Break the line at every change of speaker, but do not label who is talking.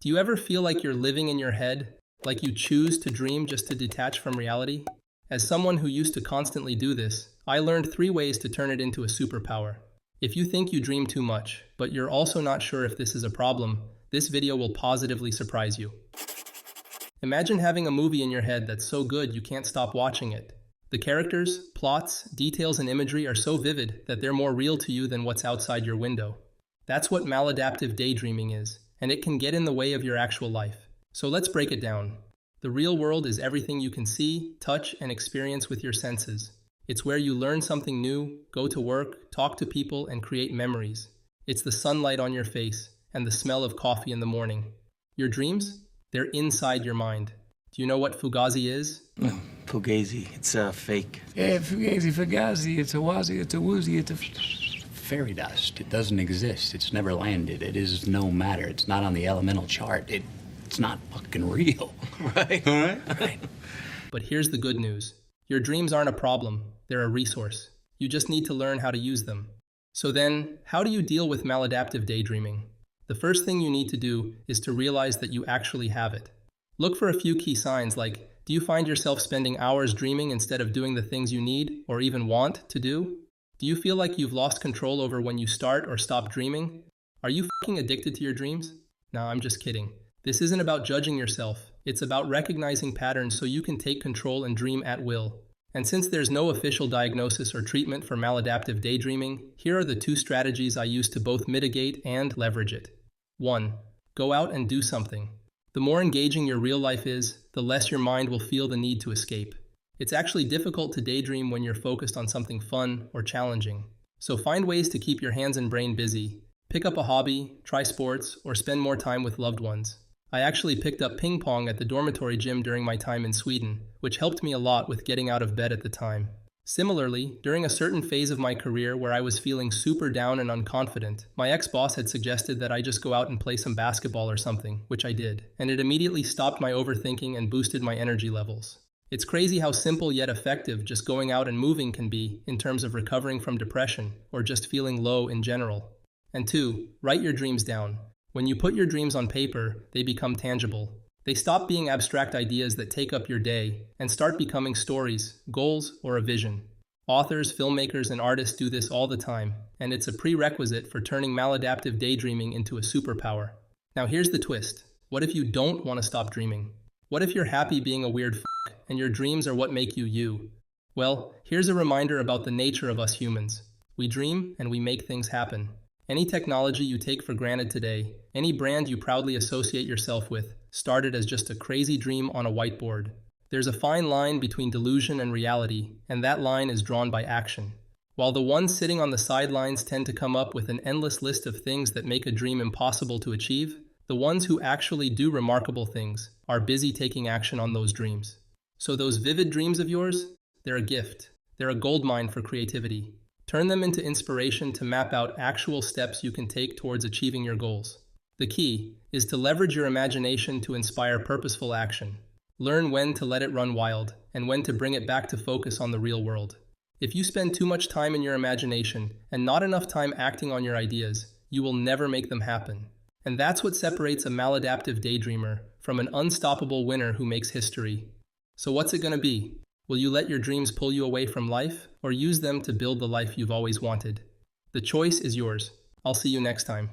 Do you ever feel like you're living in your head, like you choose to dream just to detach from reality? As someone who used to constantly do this, I learned 3 ways to turn it into a superpower. If you think you dream too much, but you're also not sure if this is a problem, this video will positively surprise you. Imagine having a movie in your head that's so good you can't stop watching it. The characters, plots, details, and imagery are so vivid that they're more real to you than what's outside your window. That's what maladaptive daydreaming is, and it can get in the way of your actual life. So let's break it down. The real world is everything you can see, touch, and experience with your senses. It's where you learn something new, go to work, talk to people, and create memories. It's the sunlight on your face and the smell of coffee in the morning. Your dreams? They're inside your mind. Do you know what fugazi is?
Fugazi, it's a fake.
Yeah, fugazi, it's a wazi, it's a woozy, it's a fairy dust. It doesn't exist. It's never landed. It is no matter. It's not on the elemental chart. It's not fucking real.
Right?
Right.
But here's the good news. Your dreams aren't a problem. They're a resource. You just need to learn how to use them. So then, how do you deal with maladaptive daydreaming? The first thing you need to do is to realize that you actually have it. Look for a few key signs like, do you find yourself spending hours dreaming instead of doing the things you need or even want to do? Do you feel like you've lost control over when you start or stop dreaming? Are you fucking addicted to your dreams? No, I'm just kidding. This isn't about judging yourself. It's about recognizing patterns so you can take control and dream at will. And since there's no official diagnosis or treatment for maladaptive daydreaming, here are the 2 strategies I use to both mitigate and leverage it. 1. Go out and do something. The more engaging your real life is, the less your mind will feel the need to escape. It's actually difficult to daydream when you're focused on something fun or challenging. So find ways to keep your hands and brain busy. Pick up a hobby, try sports, or spend more time with loved ones. I actually picked up ping pong at the dormitory gym during my time in Sweden, which helped me a lot with getting out of bed at the time. Similarly, during a certain phase of my career where I was feeling super down and unconfident, my ex-boss had suggested that I just go out and play some basketball or something, which I did, and it immediately stopped my overthinking and boosted my energy levels. It's crazy how simple yet effective just going out and moving can be in terms of recovering from depression or just feeling low in general. And 2, write your dreams down. When you put your dreams on paper, they become tangible. They stop being abstract ideas that take up your day and start becoming stories, goals, or a vision. Authors, filmmakers, and artists do this all the time, and it's a prerequisite for turning maladaptive daydreaming into a superpower. Now here's the twist. What if you don't want to stop dreaming? What if you're happy being a weird f*** and your dreams are what make you you? Well, here's a reminder about the nature of us humans. We dream and we make things happen. Any technology you take for granted today, any brand you proudly associate yourself with, started as just a crazy dream on a whiteboard. There's a fine line between delusion and reality, and that line is drawn by action. While the ones sitting on the sidelines tend to come up with an endless list of things that make a dream impossible to achieve, the ones who actually do remarkable things are busy taking action on those dreams. So those vivid dreams of yours, they're a gift. They're a goldmine for creativity. Turn them into inspiration to map out actual steps you can take towards achieving your goals. The key is to leverage your imagination to inspire purposeful action. Learn when to let it run wild and when to bring it back to focus on the real world. If you spend too much time in your imagination and not enough time acting on your ideas, you will never make them happen. And that's what separates a maladaptive daydreamer from an unstoppable winner who makes history. So what's it going to be? Will you let your dreams pull you away from life, or use them to build the life you've always wanted? The choice is yours. I'll see you next time.